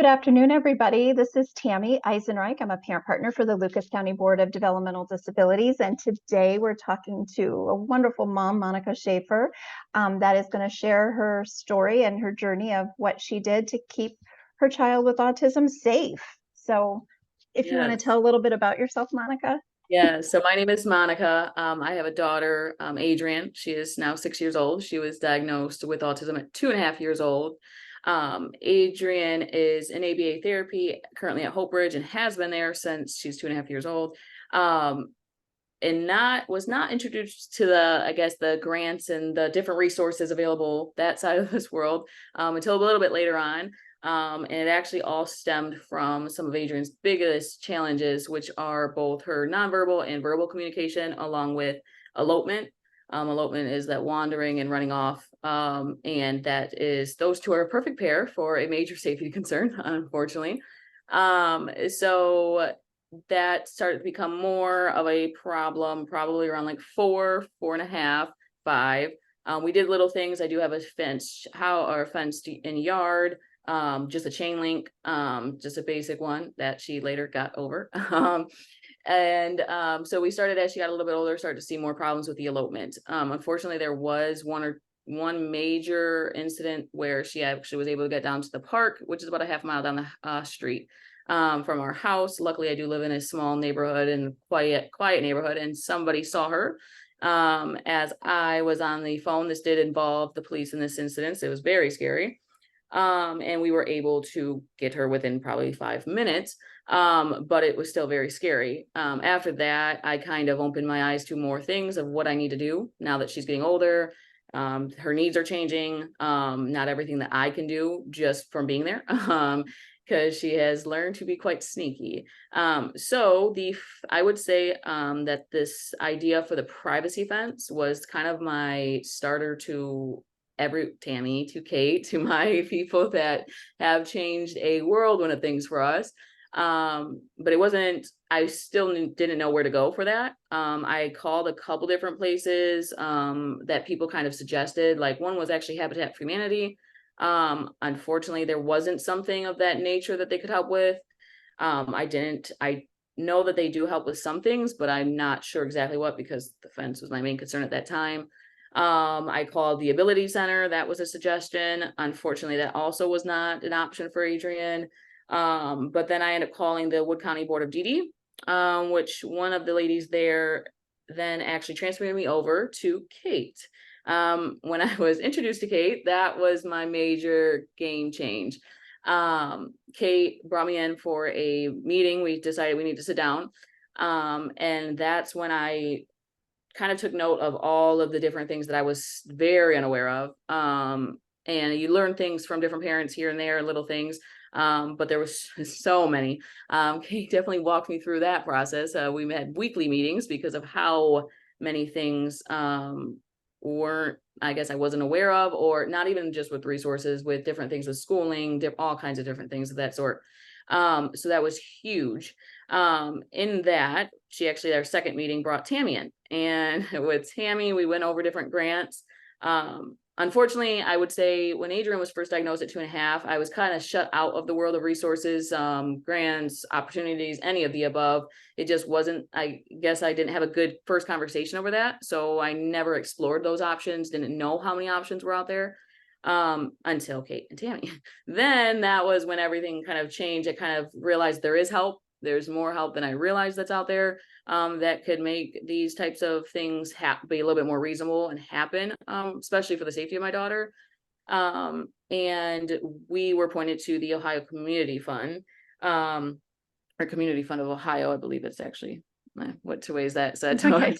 Good afternoon, everybody. This is Tammy Eisenreich. I'm a parent partner for the Lucas County Board of Developmental Disabilities, and today we're talking to a wonderful mom, Monica Schaefer, that is going to share her story and her journey of what she did to keep her child with autism safe. So if you want to Yes. tell a little bit about yourself, Monica. Yeah. So my name is Monica. I have a daughter, Adrian. She is now 6 years old. She was diagnosed with autism at 2.5 years old. Adrian is in ABA therapy currently at Hope Ridge and has been there since she's 2.5 years old. And was not introduced to I guess, the grants and the different resources available that side of this world until a little bit later on. And it actually all stemmed from some of Adrian's biggest challenges, which are both her nonverbal and verbal communication, along with elopement. Elopement is that wandering and running off. And those two are a perfect pair for a major safety concern, unfortunately. So that started to become more of a problem, probably around like 4.5, 5. We did little things. I do have a fenced in yard, just a chain link, just a basic one that she later got over. So we started, as she got a little bit older, started to see more problems with the elopement. Unfortunately, there was one major incident where she actually was able to get down to the park, which is about a half mile down the street from our house. Luckily, I do live in a small neighborhood and quiet neighborhood, and somebody saw her as I was on the phone. This did involve the police in this incident. It was very scary. And we were able to get her within probably 5 minutes. But it was still very scary. After that, I kind of opened my eyes to more things of what I need to do now that she's getting older. Her needs are changing. Not everything that I can do just from being there. Because she has learned to be quite sneaky. I would say that this idea for the privacy fence was kind of my starter to Tammy, to Kate, to my people that have changed a whirlwind of things for us. But I still didn't know where to go for that. I called a couple different places that people kind of suggested. Like, one was actually Habitat for Humanity. Unfortunately, there wasn't something of that nature that they could help with. I know that they do help with some things, but I'm not sure exactly what, because the fence was my main concern at that time. I called the Ability Center. That was a suggestion. Unfortunately, that also was not an option for Adrian. But then I ended up calling the Wood County Board of DD, which one of the ladies there then actually transferred me over to Kate. When I was introduced to Kate, that was my major game change. Kate brought me in for a meeting. We decided we need to sit down. And that's when I kind of took note of all of the different things that I was very unaware of. And you learn things from different parents here and there, little things. But there was so many. Kate definitely walked me through that process. We had weekly meetings because of how many things weren't, I guess, I wasn't aware of, or not even just with resources, with different things with schooling, all kinds of different things of that sort. So that was huge. In that, she actually, our second meeting, brought Tammy in, and with Tammy, we went over different grants. Unfortunately, I would say when Adrian was first diagnosed at 2.5, I was kind of shut out of the world of resources, grants, opportunities, any of the above. It just wasn't, I guess I didn't have a good first conversation over that. So I never explored those options, didn't know how many options were out there until Kate and Tammy. Then that was when everything kind of changed. I kind of realized there is help. There's more help than I realized that's out there that could make these types of things be a little bit more reasonable and happen, especially for the safety of my daughter. And we were pointed to the Ohio Community Fund, or Community Fund of Ohio, I believe it's actually. What two ways that said? Okay.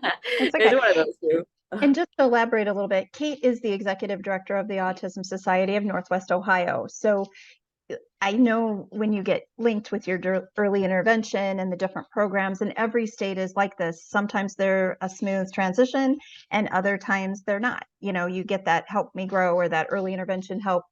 That's It's okay. one of those two. And just to elaborate a little bit, Kate is the executive director of the Autism Society of Northwest Ohio. So I know when you get linked with your early intervention and the different programs, and every state is like this. Sometimes they're a smooth transition and other times they're not. You get that Help Me Grow or that early intervention help.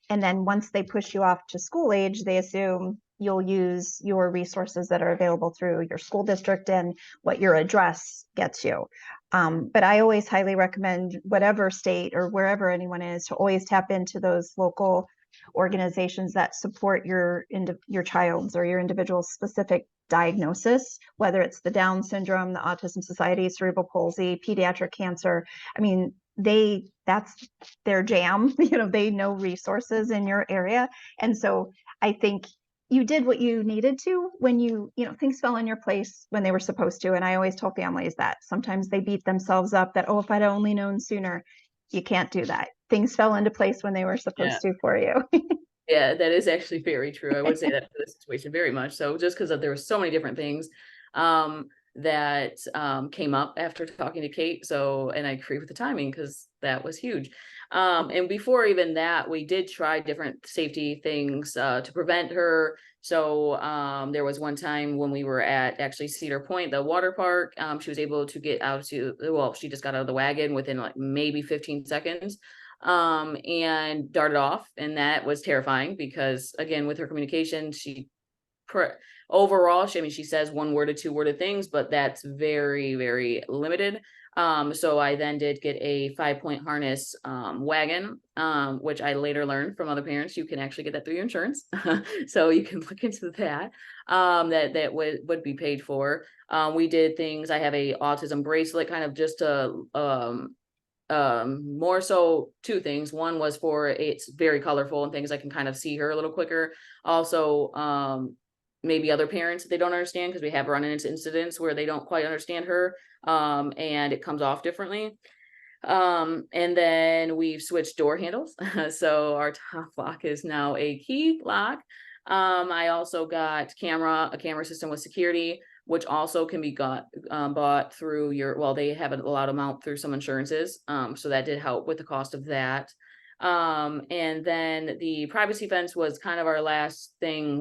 And then once they push you off to school age, they assume you'll use your resources that are available through your school district and what your address gets you. But I always highly recommend, whatever state or wherever anyone is, to always tap into those local organizations that support your child's or your individual's specific diagnosis, whether it's the Down syndrome, the Autism Society, cerebral palsy, pediatric cancer. I mean, that's their jam. They know resources in your area. And so I think you did what you needed to when things fell in your place when they were supposed to. And I always tell families that sometimes they beat themselves up that, oh, if I'd only known sooner. You can't do that. Things fell into place when they were supposed to for you. Yeah, that is actually very true. I would say that for this situation very much so, just because there were so many different things that came up after talking to Kate. So, and I agree with the timing because that was huge. And before even that, we did try different safety things to prevent her. So there was one time when we were at actually Cedar Point, the water park. She was able to get out she just got out of the wagon within like maybe 15 seconds. And darted off, and that was terrifying because again, with her communication, overall, she says one word or two worded things, but that's very, very limited. So I then did get a 5-point harness wagon, which I later learned from other parents, you can actually get that through your insurance. So you can look into that, that would be paid for. We did things, I have a autism bracelet, kind of just more so two things. One was it's very colorful and things I can kind of see her a little quicker. Also, maybe other parents they don't understand, because we have run into incidents where they don't quite understand her, and it comes off differently. And then we've switched door handles. So our top lock is now a key lock. I also got a camera system with security, which also can be bought through they have it allowed them out through some insurances. So that did help with the cost of that. And then the privacy fence was kind of our last thing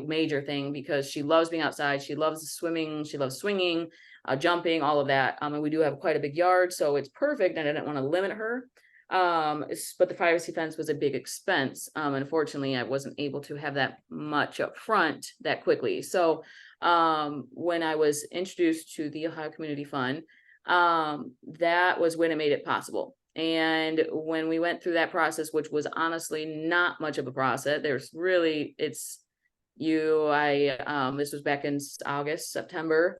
major thing, because she loves being outside. She loves swimming. She loves swinging, jumping, all of that. And we do have quite a big yard, so it's perfect. And I didn't want to limit her. But the privacy fence was a big expense. Unfortunately, I wasn't able to have that much up front that quickly. So when I was introduced to the Ohio Community Fund, that was when it made it possible. And when we went through that process, which was honestly not much of a process, this was back in August, September.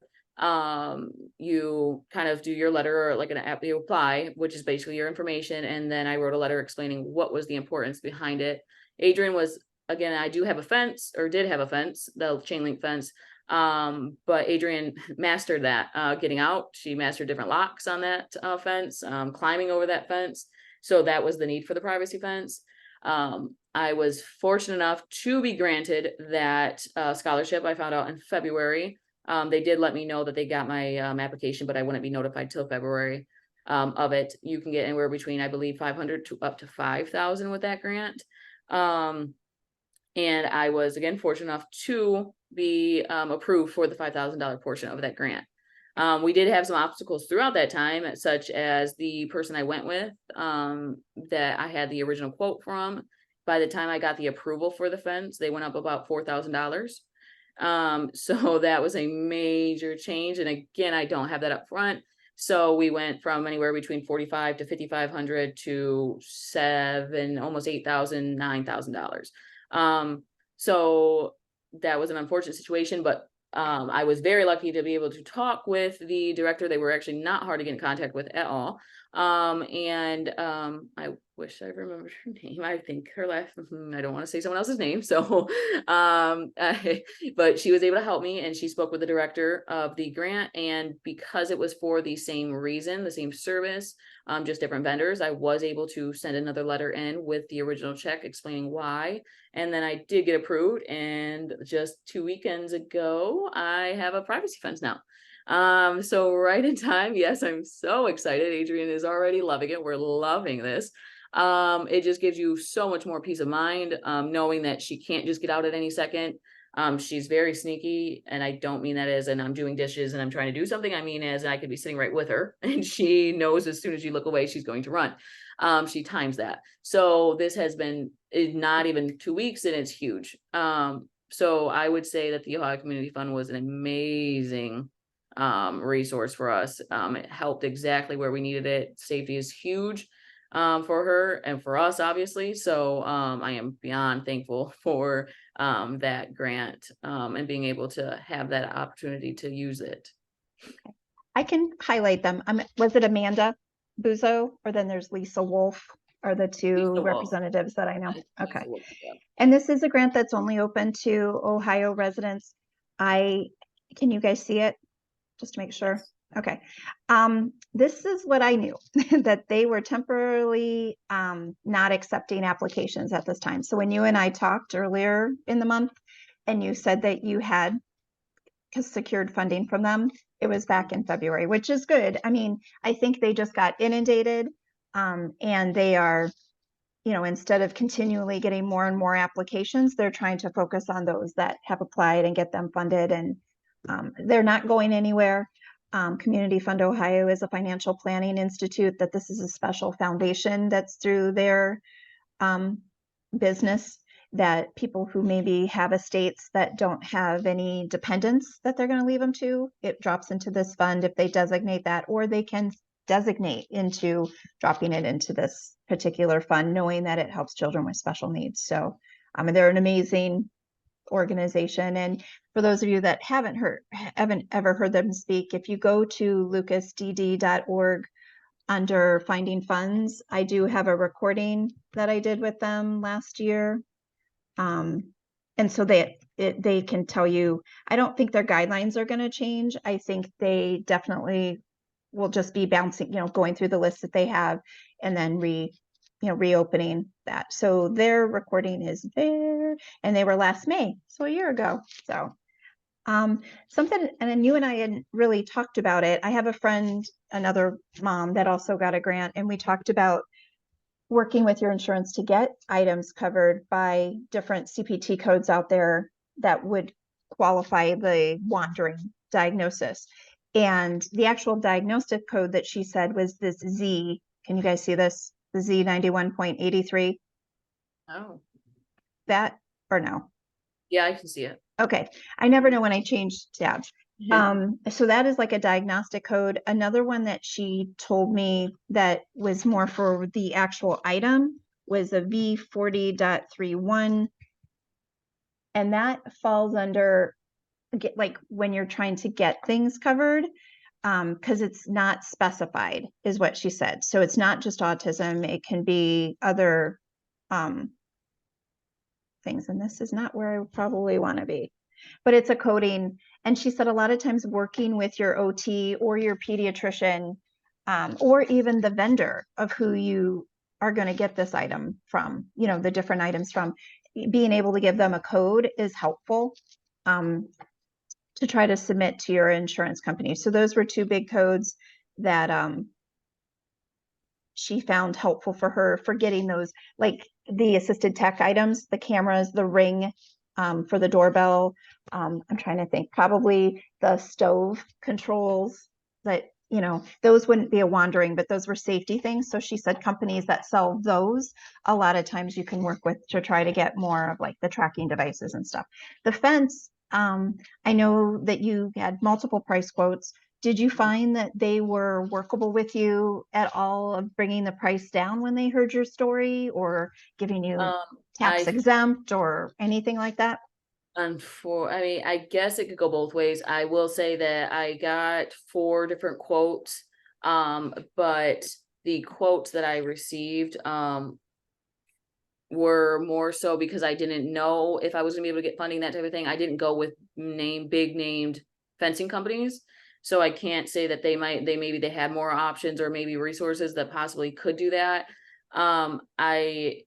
You kind of do your letter, or like an app, you apply, which is basically your information. And then I wrote a letter explaining what was the importance behind it. Adrian again, I did have a fence, the chain link fence. But Adrian mastered that, getting out. She mastered different locks on that fence, climbing over that fence. So that was the need for the privacy fence. I was fortunate enough to be granted that scholarship. I found out in February. They did let me know that they got my application, but I wouldn't be notified till February of it. You can get anywhere between, I believe, 500 to up to 5,000 with that grant. And I was, again, fortunate enough to be approved for the $5,000 portion of that grant. We did have some obstacles throughout that time, such as the person I went with, that I had the original quote from. By the time I got the approval for the fence, they went up about $4,000. So that was a major change. And again, I don't have that up front. So we went from anywhere between $4,500 to $5,500 to almost $8,000, $9,000. So that was an unfortunate situation, but I was very lucky to be able to talk with the director. They were actually not hard to get in contact with at all. I wish I remembered her name. I think her last, I don't want to say someone else's name. So, but she was able to help me, and she spoke with the director of the grant. And because it was for the same reason, the same service, just different vendors, I was able to send another letter in with the original check explaining why. And then I did get approved. And just 2 weekends ago, I have a privacy fence now. So right in time. Yes, I'm so excited. Adrian is already loving it. We're loving this. It just gives you so much more peace of mind, knowing that she can't just get out at any second. She's very sneaky, and I don't mean that as in I'm doing dishes and I'm trying to do something. I mean as I could be sitting right with her, and she knows as soon as you look away, she's going to run. She times that. So this has been not even 2 weeks, and it's huge. So I would say that the Ohio Community Fund was an amazing resource for us. It helped exactly where we needed it. Safety is huge. for her and for us, obviously. So I am beyond thankful for that grant and being able to have that opportunity to use it. I can highlight them. Was it Amanda Buzo, or then there's Lisa Wolf are the two Lisa Wolf. representatives that I know. Lisa Okay. Wolf, yeah. And this is a grant that's only open to Ohio residents. Can you guys see it? Just to make sure. Yes. Okay. This is what I knew, that they were temporarily not accepting applications at this time. So when you and I talked earlier in the month and you said that you had secured funding from them, it was back in February, which is good. I mean, I think they just got inundated and they are, instead of continually getting more and more applications, they're trying to focus on those that have applied and get them funded. And they're not going anywhere. Community Fund Ohio is a financial planning institute that this is a special foundation that's through their business, that people who maybe have estates that don't have any dependents that they're going to leave them to, it drops into this fund if they designate that, or they can designate into dropping it into this particular fund, knowing that it helps children with special needs. So they're an amazing organization. And for those of you that haven't ever heard them speak, if you go to lucasdd.org under finding funds, I do have a recording that I did with them last year. And so they can tell you, I don't think their guidelines are going to change. I think they definitely will just be bouncing, going through the list that they have and then reopening that. So their recording is there, and they were last May, so a year ago. So something, and then you and I hadn't really talked about it. I have a friend, another mom, that also got a grant, and we talked about working with your insurance to get items covered by different CPT codes out there that would qualify the wandering diagnosis. And the actual diagnostic code that she said was this Z. Can you guys see this? The Z91.83. Oh, That, or no? yeah, I can see it. Okay. I never know when I change tabs. So that is like a diagnostic code. Another one that she told me that was more for the actual item was a V40.31. And that falls under like when you're trying to get things covered, because it's not specified, is what she said. So it's not just autism, it can be other things. And this is not where I probably want to be, but it's a coding. And she said a lot of times working with your OT or your pediatrician, or even the vendor of who you are going to get this item from, the different items from, being able to give them a code is helpful to try to submit to your insurance company. So those were two big codes that she found helpful for her for getting those, like the assisted tech items, the cameras, the Ring for the doorbell. I'm trying to think, probably the stove controls that, those wouldn't be a wandering, but those were safety things. So she said companies that sell those, a lot of times you can work with to try to get more of like the tracking devices and stuff. The fence, I know that you had multiple price quotes. Did you find that they were workable with you at all, of bringing the price down when they heard your story, or giving you tax exempt or anything like that? I mean, I guess it could go both ways. I will say that I got 4 different quotes, but the quotes that I received were more so because I didn't know if I was gonna be able to get funding, that type of thing. I didn't go with big named fencing companies. So I can't say that maybe they had more options or maybe resources that possibly could do that. I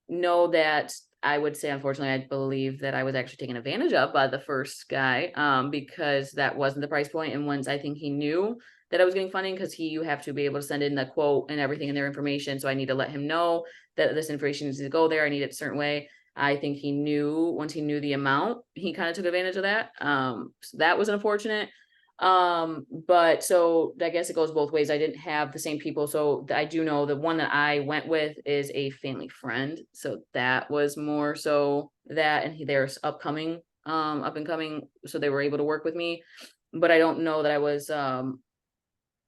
know that I would say, unfortunately, I believe that I was actually taken advantage of by the first guy, because that wasn't the price point. And once I think he knew that I was getting funding, because you have to be able to send in the quote and everything in their information. So I need to let him know that this information needs to go there. I need it a certain way. I think he knew, once he knew the amount, he kind of took advantage of that. So that was unfortunate. But so I guess it goes both ways. I didn't have the same people. So I do know the one that I went with is a family friend. So that was more so that, and they're up and coming. So they were able to work with me, but I don't know that I was,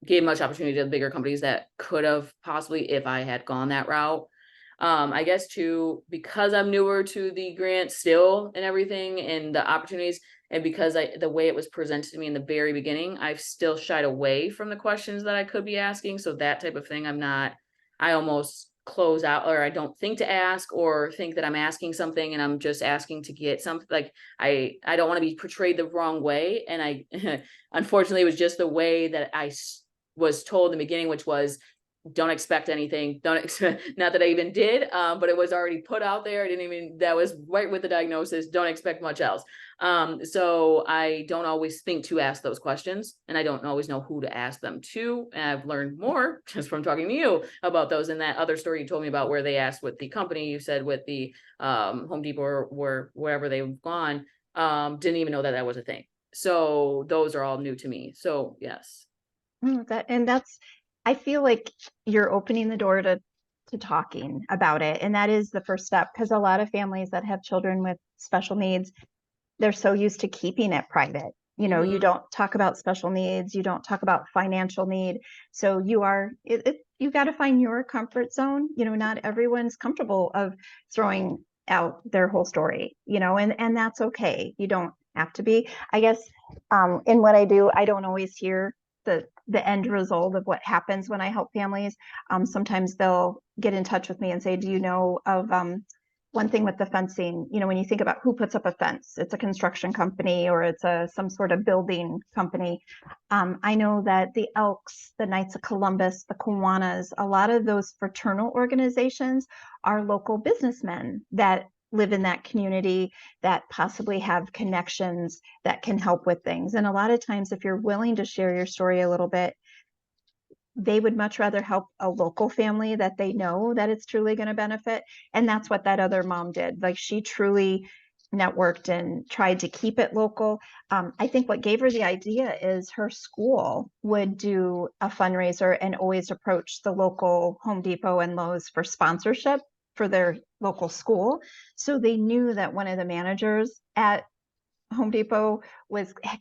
gave much opportunity to the bigger companies that could have possibly, if I had gone that route. I guess too, because I'm newer to the grant still and everything and the opportunities, and because the way it was presented to me in the very beginning, I've still shied away from the questions that I could be asking. So that type of thing, I almost close out, or I don't think to ask, or think that I'm asking something and I'm just asking to get something. Like I don't want to be portrayed the wrong way. And I, unfortunately, it was just the way that I was told in the beginning, which was, don't expect anything. Don't expect, not that I even did, but it was already put out there. I didn't even, that was right with the diagnosis. Don't expect much else. So I don't always think to ask those questions, and I don't always know who to ask them to. And I've learned more just from talking to you about those. And that other story you told me about where they asked with the company, you said with the Home Depot or wherever they've gone, didn't even know that that was a thing. So those are all new to me. So yes. I feel like you're opening the door to talking about it. And that is the first step, because a lot of families that have children with special needs, they're so used to keeping it private. You don't talk about special needs, you don't talk about financial need. So you got to find your comfort zone. Not everyone's comfortable of throwing out their whole story, and that's okay. You don't have to be. I guess in what I do, I don't always hear the end result of what happens when I help families. Sometimes they'll get in touch with me and say, do you know of one thing with the fencing? When you think about who puts up a fence, it's a construction company or it's some sort of building company. I know that the Elks, the Knights of Columbus, the Kiwanis, a lot of those fraternal organizations are local businessmen that live in that community, that possibly have connections that can help with things. And a lot of times, if you're willing to share your story a little bit, they would much rather help a local family that they know that it's truly going to benefit. And that's what that other mom did. Like, she truly networked and tried to keep it local. I think what gave her the idea is her school would do a fundraiser and always approach the local Home Depot and Lowe's for sponsorship for their local school. So they knew that one of the managers at Home Depot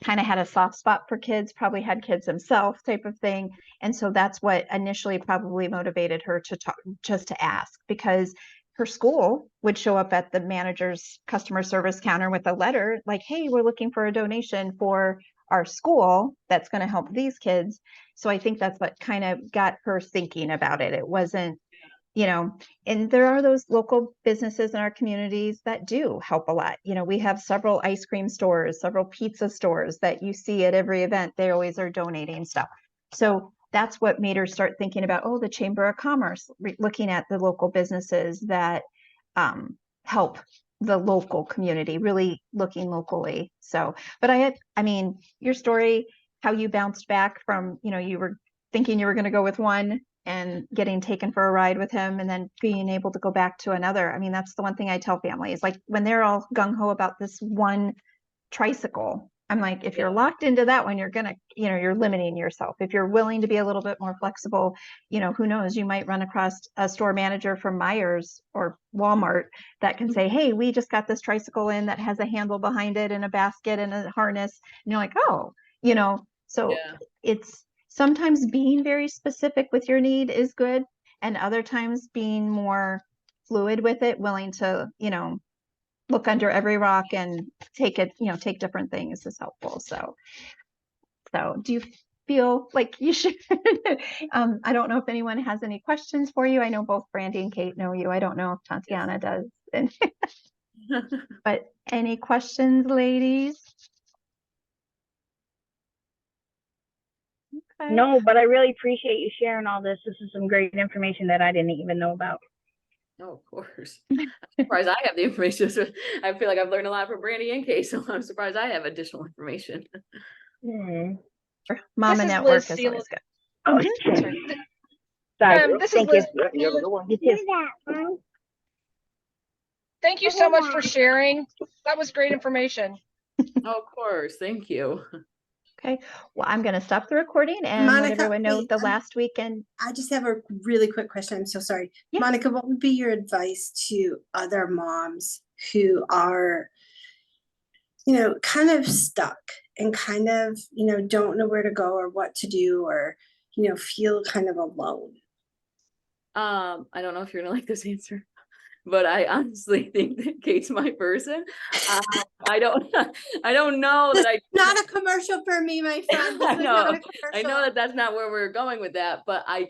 kind of had a soft spot for kids, probably had kids himself, type of thing. And so that's what initially probably motivated her to talk, just to ask, because her school would show up at the manager's customer service counter with a letter like, hey, we're looking for a donation for our school that's going to help these kids. So I think that's what kind of got her thinking about it. It wasn't, and there are those local businesses in our communities that do help a lot. We have several ice cream stores, several pizza stores that you see at every event. They always are donating stuff. So that's what made her start thinking about, the Chamber of Commerce, looking at the local businesses that help the local community, really looking locally. So, but I mean, your story, how you bounced back from, you were thinking you were going to go with one and getting taken for a ride with him and then being able to go back to another. I mean, that's the one thing I tell families, like when they're all gung-ho about this one tricycle, I'm like, if you're locked into that one, you're gonna, you're limiting yourself. If you're willing to be a little bit more flexible, who knows, you might run across a store manager from Myers or Walmart that can say, hey, we just got this tricycle in that has a handle behind it and a basket and a harness. And you're like, oh, so it's sometimes being very specific with your need is good. And other times being more fluid with it, willing to, look under every rock and take different things is helpful. So do you feel like you should, I don't know if anyone has any questions for you. I know both Brandy and Kate know you. I don't know if Tatiana does. But any questions, ladies? Okay. No, but I really appreciate you sharing all this. This is some great information that I didn't even know about. Oh, of course. I'm surprised I have the information. So I feel like I've learned a lot from Brandy and Kate, so I'm surprised I have additional information. Mama Network is always good. Oh, sorry. This is Liz. Thank you so much for sharing. That was great information. Oh, of course. Thank you. Okay, well, I'm going to stop the recording and let everyone know the last weekend. I just have a really quick question. I'm so sorry. Yeah. Monica, what would be your advice to other moms who are, kind of stuck and kind of, don't know where to go or what to do, or, feel kind of alone? I don't know if you're gonna like this answer, but I honestly think that Kate's my person. I don't I don't know This that I is not a commercial for me, my friend. This I is not a know. I know commercial. that that's not where we're going with that, but I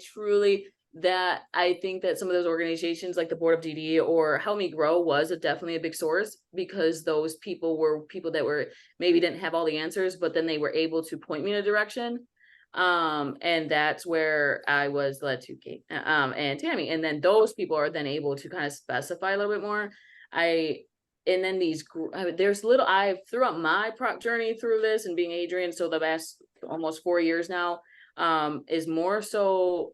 think that some of those organizations like the Board of DD or Help Me Grow was definitely a big source, because those people were people that were maybe didn't have all the answers, but then they were able to point me in a direction. And that's where I was led to Kate, and Tammy. And then those people are then able to kind of specify a little bit more. And then there's throughout my journey through this and being Adrian, so the last almost 4 years now, is more so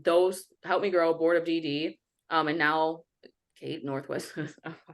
those Help Me Grow, Board of DD, and now Kate, Northwest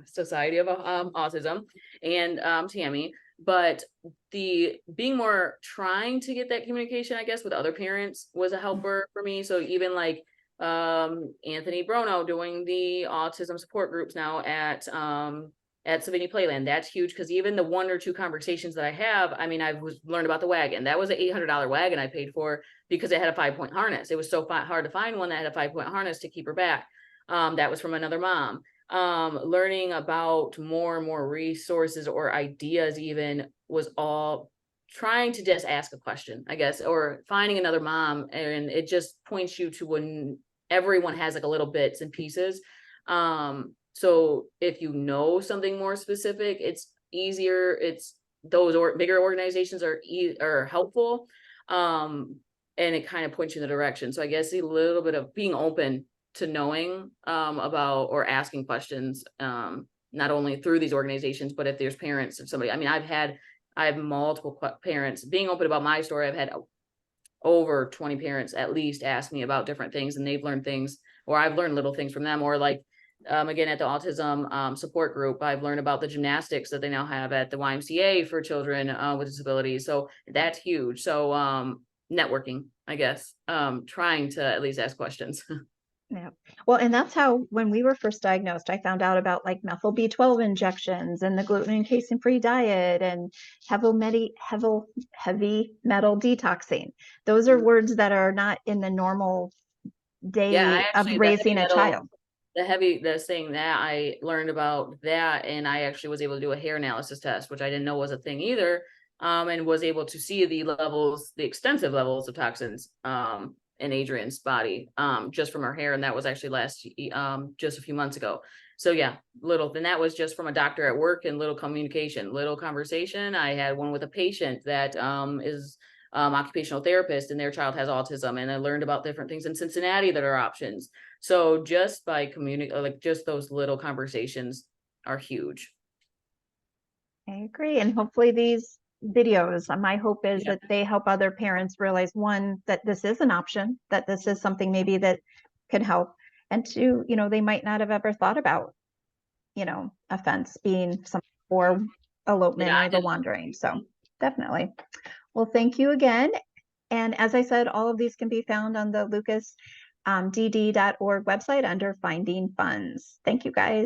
Society of Autism, and Tammy. But the being more trying to get that communication, I guess, with other parents was a helper for me. So even like Anthony Brono doing the autism support groups now at Savini Playland, that's huge, because even the 1 or 2 conversations that I have, I mean, learned about the wagon. That was an $800 wagon I paid for because it had a 5-point harness. It was so hard to find one that had a 5-point harness to keep her back. That was from another mom. Learning about more and more resources or ideas even was all trying to just ask a question, I guess, or finding another mom. And it just points you to when everyone has like a little bits and pieces. So if you know something more specific, it's easier. It's those bigger organizations are helpful. And it kind of points you in the direction. So I guess a little bit of being open to knowing about or asking questions, not only through these organizations, but if there's parents of somebody. I mean, I have multiple parents being open about my story. I've had over 20 parents at least ask me about different things, and they've learned things, or I've learned little things from them, or like again at the autism support group, I've learned about the gymnastics that they now have at the YMCA for children with disabilities. So that's huge. So networking, I guess, trying to at least ask questions. Yeah. Well, and that's how, when we were first diagnosed, I found out about like methyl B12 injections and the gluten and casein free diet and heavy metal detoxing. Those are words that are not in the normal day of raising a child. The saying that I learned about that, and I actually was able to do a hair analysis test, which I didn't know was a thing either, and was able to see the extensive levels of toxins in Adrian's body, just from her hair. And that was actually just a few months ago. So yeah, and that was just from a doctor at work, and little conversation. I had one with a patient that is occupational therapist, and their child has autism, and I learned about different things in Cincinnati that are options. So just by just those little conversations are huge. I agree. And hopefully these videos, my hope is that they help other parents realize, one, that this is an option, that this is something maybe that could help. And two, they might not have ever thought about, a fence being something for elopement or the wandering. So definitely. Well, thank you again. And as I said, all of these can be found on the lucasdd.org website under Finding Funds. Thank you, guys.